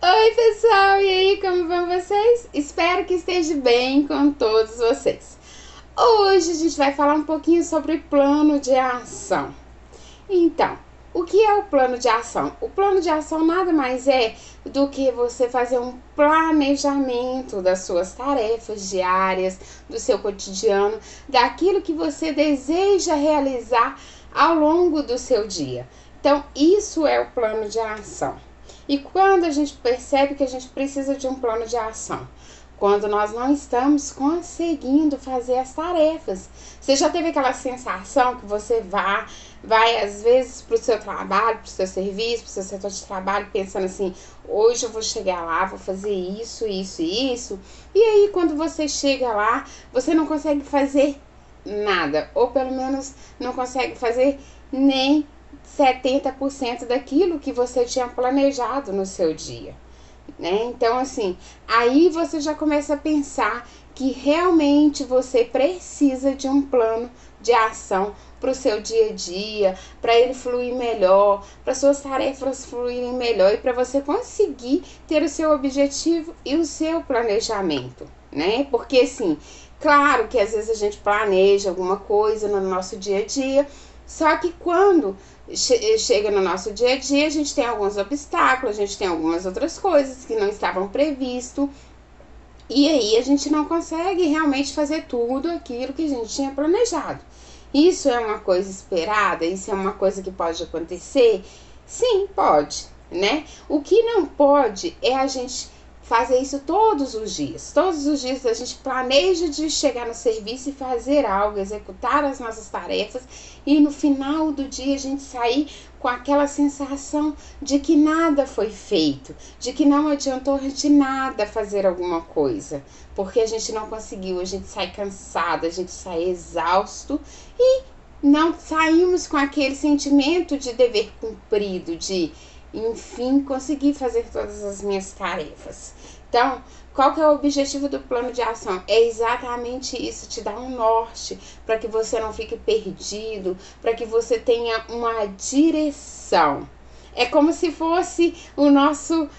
Oi, pessoal, e aí, como vão vocês? Espero que esteja bem com todos vocês. Hoje a gente vai falar um pouquinho sobre plano de ação. Então, o que é o plano de ação? O plano de ação nada mais é do que você fazer um planejamento das suas tarefas diárias, do seu cotidiano, daquilo que você deseja realizar ao longo do seu dia. Então, isso é o plano de ação. E quando a gente percebe que a gente precisa de um plano de ação? Quando nós não estamos conseguindo fazer as tarefas. Você já teve aquela sensação que você vai às vezes para o seu trabalho, para o seu serviço, para o seu setor de trabalho, pensando assim, hoje eu vou chegar lá, vou fazer isso, isso e isso. E aí quando você chega lá, você não consegue fazer nada, ou pelo menos não consegue fazer nem 70% daquilo que você tinha planejado no seu dia, né? Então, assim, aí você já começa a pensar que realmente você precisa de um plano de ação para o seu dia a dia, para ele fluir melhor, para suas tarefas fluírem melhor e para você conseguir ter o seu objetivo e o seu planejamento, né? Porque, assim, claro que às vezes a gente planeja alguma coisa no nosso dia a dia, só que quando chega no nosso dia a dia, a gente tem alguns obstáculos, a gente tem algumas outras coisas que não estavam previstos, e aí a gente não consegue realmente fazer tudo aquilo que a gente tinha planejado. Isso é uma coisa esperada? Isso é uma coisa que pode acontecer? Sim, pode, né? O que não pode é a gente fazer isso todos os dias. Todos os dias a gente planeja de chegar no serviço e fazer algo, executar as nossas tarefas e no final do dia a gente sair com aquela sensação de que nada foi feito, de que não adiantou de nada fazer alguma coisa, porque a gente não conseguiu, a gente sai cansado, a gente sai exausto e não saímos com aquele sentimento de dever cumprido, de enfim, conseguir fazer todas as minhas tarefas. Então, qual que é o objetivo do plano de ação? É exatamente isso, te dar um norte, para que você não fique perdido, para que você tenha uma direção. É como se fosse o nosso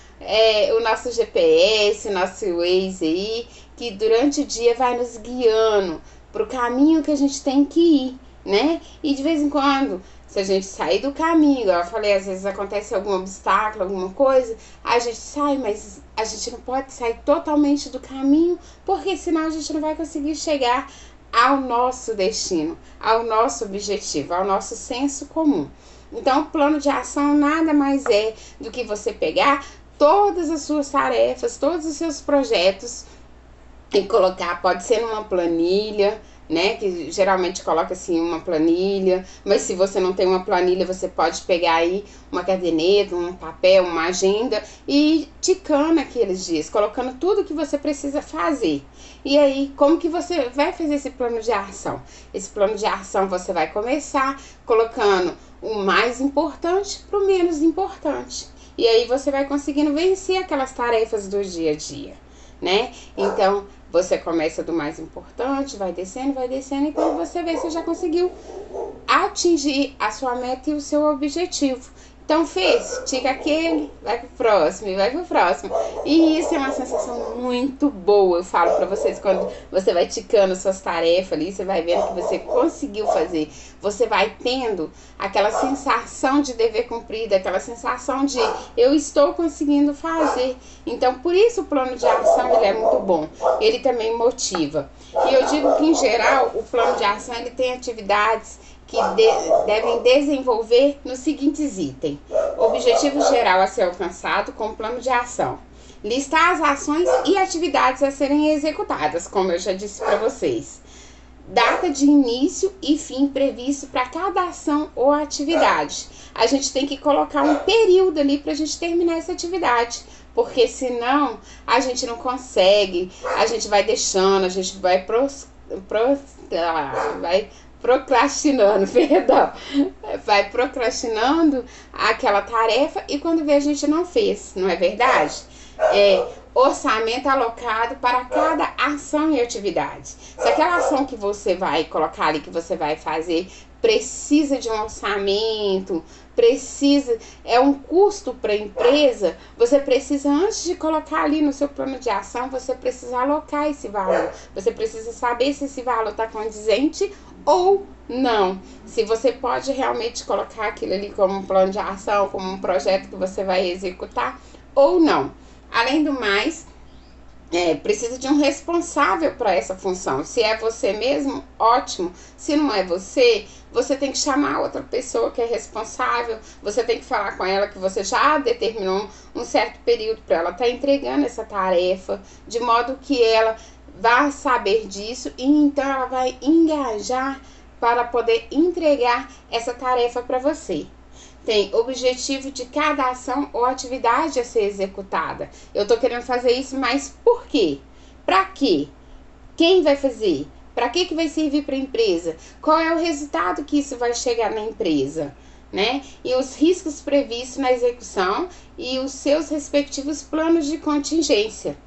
GPS, o nosso Waze aí, que durante o dia vai nos guiando para o caminho que a gente tem que ir, né? E de vez em quando, se a gente sair do caminho, igual eu falei, às vezes acontece algum obstáculo, alguma coisa, a gente sai, mas a gente não pode sair totalmente do caminho, porque senão a gente não vai conseguir chegar ao nosso destino, ao nosso objetivo, ao nosso senso comum. Então, o plano de ação nada mais é do que você pegar todas as suas tarefas, todos os seus projetos e colocar, pode ser numa planilha, né, que geralmente coloca assim uma planilha, mas se você não tem uma planilha, você pode pegar aí uma caderneta, um papel, uma agenda e ir ticando aqueles dias, colocando tudo que você precisa fazer. E aí, como que você vai fazer esse plano de ação? Esse plano de ação você vai começar colocando o mais importante para o menos importante. E aí você vai conseguindo vencer aquelas tarefas do dia a dia, né? Então, você começa do mais importante, vai descendo, e quando você vê, você já conseguiu atingir a sua meta e o seu objetivo. Então fez, tica aquele, vai pro próximo, e vai pro próximo. E isso é uma sensação muito boa, eu falo pra vocês, quando você vai ticando suas tarefas ali, você vai vendo que você conseguiu fazer. Você vai tendo aquela sensação de dever cumprido, aquela sensação de eu estou conseguindo fazer. Então, por isso o plano de ação ele é muito bom. Ele também motiva. E eu digo que, em geral, o plano de ação ele tem atividades que devem desenvolver nos seguintes itens. Objetivo geral a ser alcançado com o plano de ação. Listar as ações e atividades a serem executadas, como eu já disse para vocês. Data de início e fim previsto para cada ação ou atividade. A gente tem que colocar um período ali para a gente terminar essa atividade, porque senão a gente não consegue, a gente vai deixando, a gente vai procrastinando, perdão, vai procrastinando aquela tarefa e quando vê a gente não fez, não é verdade? Orçamento alocado para cada ação e atividade. Se aquela ação que você vai colocar ali, que você vai fazer, precisa de um orçamento, precisa, é um custo para a empresa, você precisa, antes de colocar ali no seu plano de ação, você precisa alocar esse valor. Você precisa saber se esse valor está condizente ou não. Se você pode realmente colocar aquilo ali como um plano de ação, como um projeto que você vai executar ou não. Além do mais, precisa de um responsável para essa função. Se é você mesmo, ótimo. Se não é você, você tem que chamar outra pessoa que é responsável. Você tem que falar com ela que você já determinou um certo período para ela estar entregando essa tarefa, de modo que ela vá saber disso e então ela vai engajar para poder entregar essa tarefa para você. Tem objetivo de cada ação ou atividade a ser executada. Eu estou querendo fazer isso, mas por quê? Para quê? Quem vai fazer? Para que vai servir para a empresa? Qual é o resultado que isso vai chegar na empresa? Né? E os riscos previstos na execução e os seus respectivos planos de contingência.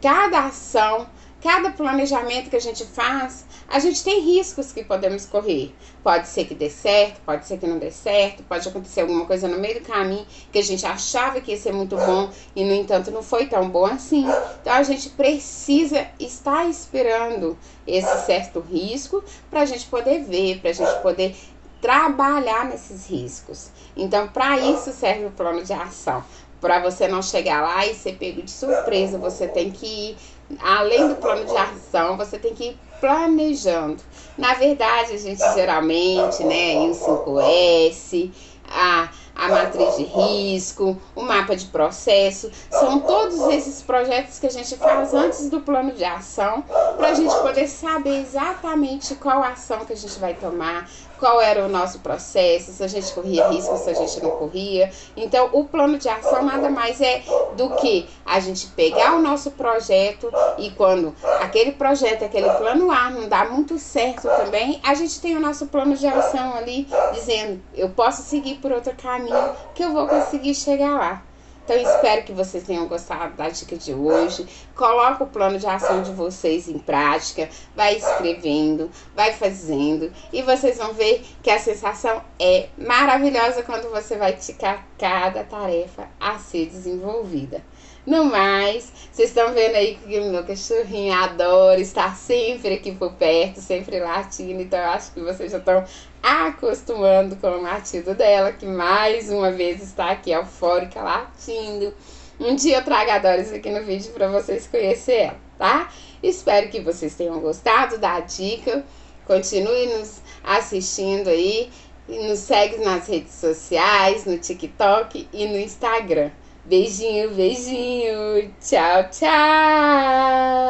Cada ação, cada planejamento que a gente faz, a gente tem riscos que podemos correr. Pode ser que dê certo, pode ser que não dê certo, pode acontecer alguma coisa no meio do caminho que a gente achava que ia ser muito bom e, no entanto, não foi tão bom assim. Então, a gente precisa estar esperando esse certo risco para a gente poder ver, para a gente poder trabalhar nesses riscos. Então, para isso serve o plano de ação. Para você não chegar lá e ser pego de surpresa, você tem que ir, além do plano de ação, você tem que ir planejando. Na verdade, a gente geralmente, né, o 5S, a matriz de risco, o mapa de processo, são todos esses projetos que a gente faz antes do plano de ação, para a gente poder saber exatamente qual ação que a gente vai tomar, qual era o nosso processo, se a gente corria risco, se a gente não corria. Então, o plano de ação nada mais é do que a gente pegar o nosso projeto e quando aquele projeto, aquele plano A não dá muito certo também, a gente tem o nosso plano de ação ali, dizendo, eu posso seguir por outro caminho que eu vou conseguir chegar lá. Então, espero que vocês tenham gostado da dica de hoje. Coloca o plano de ação de vocês em prática, vai escrevendo, vai fazendo e vocês vão ver que a sensação é maravilhosa quando você vai ticar cada tarefa a ser desenvolvida. No mais, vocês estão vendo aí que o meu cachorrinho adora estar sempre aqui por perto, sempre latindo, então eu acho que vocês já estão acostumando com o latido dela, que mais uma vez está aqui eufórica latindo. Um dia eu trago a Doris aqui no vídeo para vocês conhecerem ela, tá? Espero que vocês tenham gostado da dica, continue nos assistindo aí, nos segue nas redes sociais, no TikTok e no Instagram. Beijinho, beijinho. Tchau, tchau.